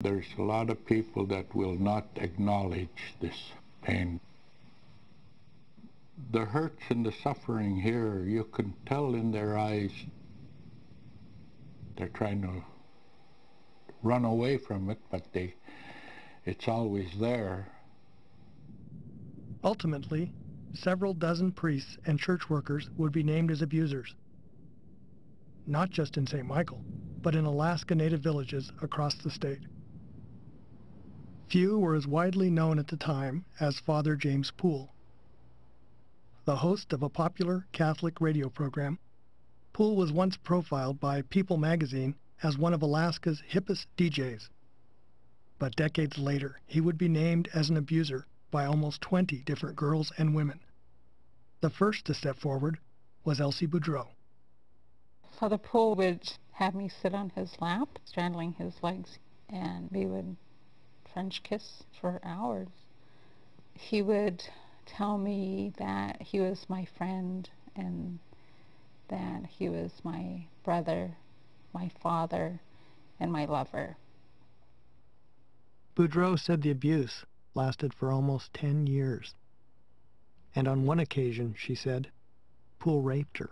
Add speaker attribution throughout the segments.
Speaker 1: There's a lot of people that will not acknowledge this pain. The hurts and the suffering here, you can tell in their eyes. They're trying to run away from it, but it's always there.
Speaker 2: Ultimately, several dozen priests and church workers would be named as abusers, not just in St. Michael, but in Alaska Native villages across the state. Few were as widely known at the time as Father James Poole. The host of a popular Catholic radio program, Poole was once profiled by People magazine as one of Alaska's hippest DJs. But decades later, he would be named as an abuser by almost 20 different girls and women. The first to step forward was Elsie Boudreau.
Speaker 3: Father Poole would have me sit on his lap, straddling his legs, and we would French kiss for hours. He would tell me that he was my friend and that he was my brother, my father, and my lover.
Speaker 2: Boudreau said the abuse lasted for almost 10 years. And on one occasion, she said, Poole raped her.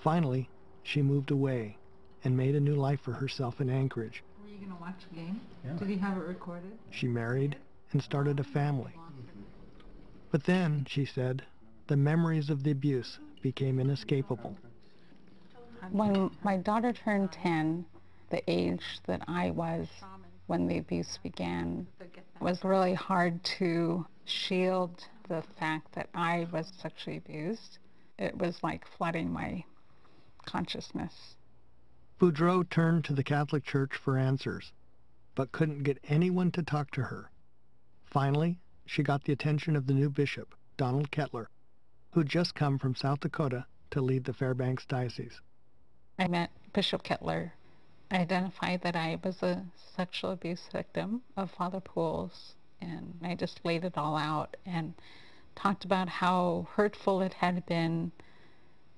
Speaker 2: Finally, she moved away and made a new life for herself in Anchorage.
Speaker 3: Were you going to watch the game? Yeah. Did he have it recorded?
Speaker 2: She married and started a family. But then, she said, the memories of the abuse became inescapable.
Speaker 3: When my daughter turned 10, the age that I was when the abuse began, it was really hard to shield the fact that I was sexually abused. It was like flooding my consciousness.
Speaker 2: Boudreau turned to the Catholic Church for answers, but couldn't get anyone to talk to her. Finally, she got the attention of the new bishop, Donald Kettler, who'd just come from South Dakota to lead the Fairbanks Diocese.
Speaker 3: I met Bishop Kettler. I identified that I was a sexual abuse victim of Father Poole's, and I just laid it all out and talked about how hurtful it had been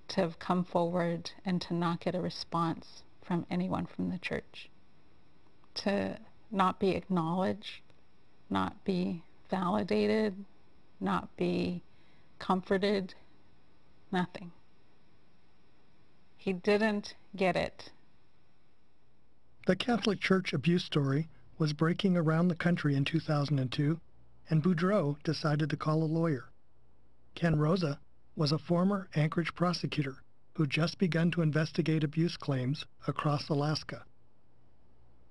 Speaker 3: to have come forward and to not get a response from anyone from the church, to not be acknowledged, not be validated, not be comforted, nothing. He didn't get it.
Speaker 2: The Catholic Church abuse story was breaking around the country in 2002, and Boudreau decided to call a lawyer. Ken Rosa was a former Anchorage prosecutor who'd just begun to investigate abuse claims across Alaska.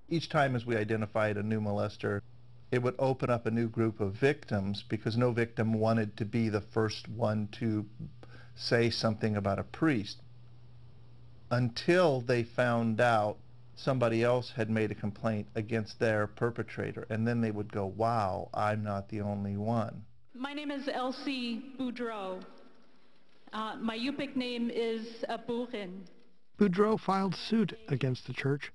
Speaker 4: Each time as we identified a new molester, it would open up a new group of victims because no victim wanted to be the first one to say something about a priest until they found out somebody else had made a complaint against their perpetrator, and then they would go, wow, I'm not the only one.
Speaker 5: My name is Elsie Boudreau. My Yupik name is Burin.
Speaker 2: Boudreau filed suit against the church,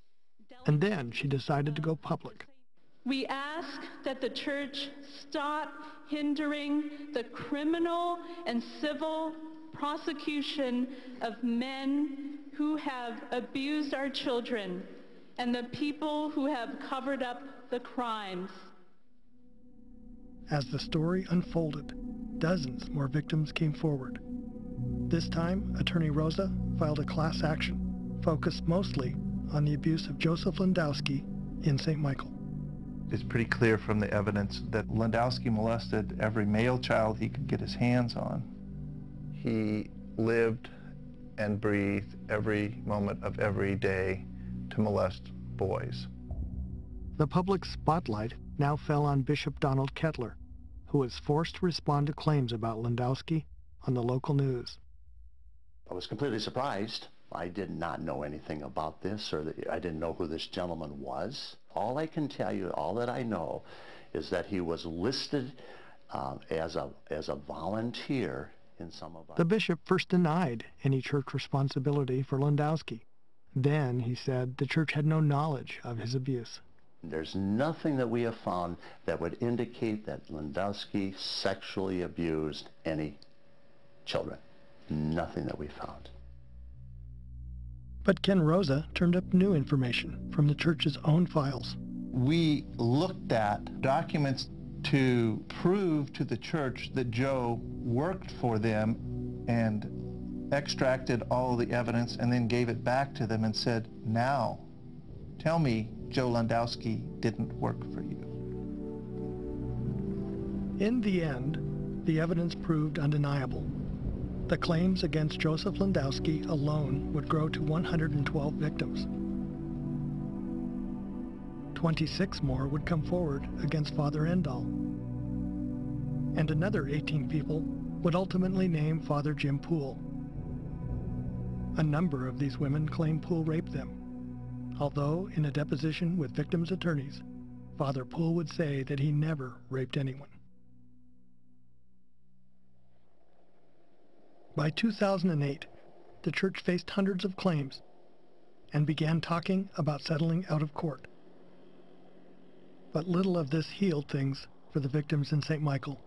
Speaker 2: and then she decided to go public.
Speaker 5: We ask that the church stop hindering the criminal and civil prosecution of men who have abused our children and the people who have covered up the crimes.
Speaker 2: As the story unfolded, dozens more victims came forward. This time, Attorney Rosa filed a class action focused mostly on the abuse of Joseph Landowski in St. Michael.
Speaker 4: It's pretty clear from the evidence that Landowski molested every male child he could get his hands on. He lived and breathed every moment of every day to molest boys.
Speaker 2: The public spotlight now fell on Bishop Donald Kettler, who was forced to respond to claims about Landowski on the local news.
Speaker 6: I was completely surprised. I did not know anything about this, or I didn't know who this gentleman was. All I can tell you, all that I know, is that he was listed as a volunteer in some of our...
Speaker 2: The bishop first denied any church responsibility for Landowski. Then he said the church had no knowledge of his abuse.
Speaker 6: There's nothing that we have found that would indicate that Landowski sexually abused any children. Nothing that we found.
Speaker 2: But Ken Rosa turned up new information from the church's own files.
Speaker 4: We looked at documents to prove to the church that Joe worked for them and extracted all the evidence and then gave it back to them and said, now, tell me Joe Landowski didn't work for you.
Speaker 2: In the end, the evidence proved undeniable. The claims against Joseph Landowski alone would grow to 112 victims. 26 more would come forward against Father Endall. And another 18 people would ultimately name Father Jim Poole. A number of these women claimed Poole raped them, although in a deposition with victims' attorneys, Father Poole would say that he never raped anyone. By 2008, the church faced hundreds of claims and began talking about settling out of court. But little of this healed things for the victims in St. Michael.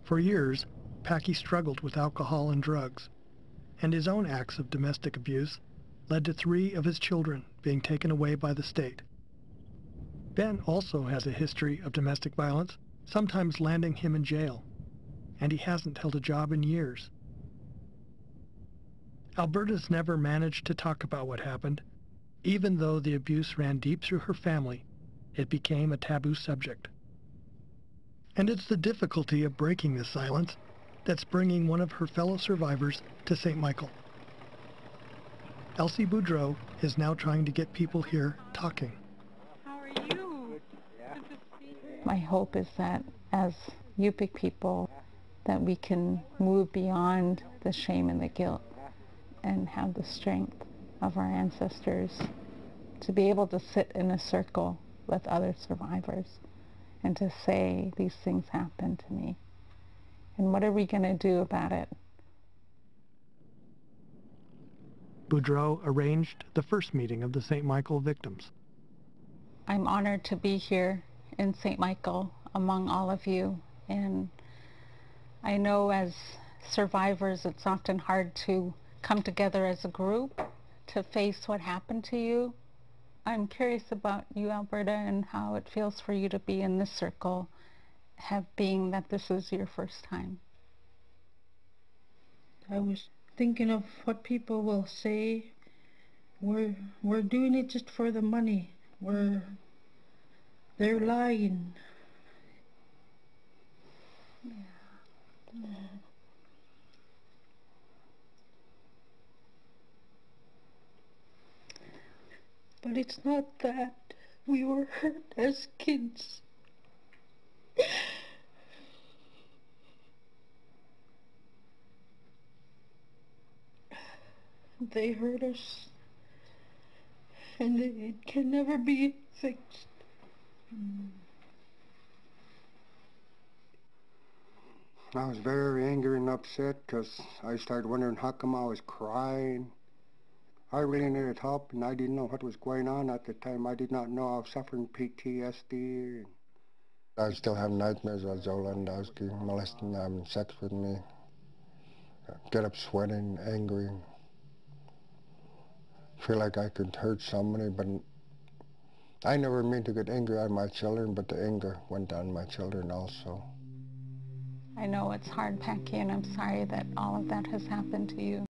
Speaker 2: For years, Packy struggled with alcohol and drugs, and his own acts of domestic abuse led to 3 of his children being taken away by the state. Ben also has a history of domestic violence, sometimes landing him in jail, and he hasn't held a job in years. Alberta's never managed to talk about what happened. Even though the abuse ran deep through her family, it became a taboo subject. And it's the difficulty of breaking this silence that's bringing one of her fellow survivors to St. Michael. Elsie Boudreau is now trying to get people here talking.
Speaker 5: How are you? Good to see you.
Speaker 3: My hope is that as Yupik people, that we can move beyond the shame and the guilt and have the strength of our ancestors to be able to sit in a circle with other survivors and to say, these things happened to me. And what are we going to do about it?
Speaker 2: Boudreau arranged the first meeting of the St. Michael victims.
Speaker 3: I'm honored to be here in St. Michael among all of you, and I know as survivors it's often hard to come together as a group to face what happened to you. I'm curious about you, Alberta, and how it feels for you to be in this circle, being that this is your first time.
Speaker 7: I was thinking of what people will say. We're doing it just for the money. They're lying. Yeah. But it's not that. We were hurt as kids. They hurt us, and it can never be fixed.
Speaker 8: I was very angry and upset because I started wondering how come I was crying. I really needed help, and I didn't know what was going on at the time. I did not know I was suffering PTSD. I still have nightmares of Joe Landowski molesting me, having sex with me. Get up sweating, angry. Feel like I could hurt somebody, but I never mean to get angry at my children, but the anger went on my children also.
Speaker 3: I know it's hard, Packy, and I'm sorry that all of that has happened to you.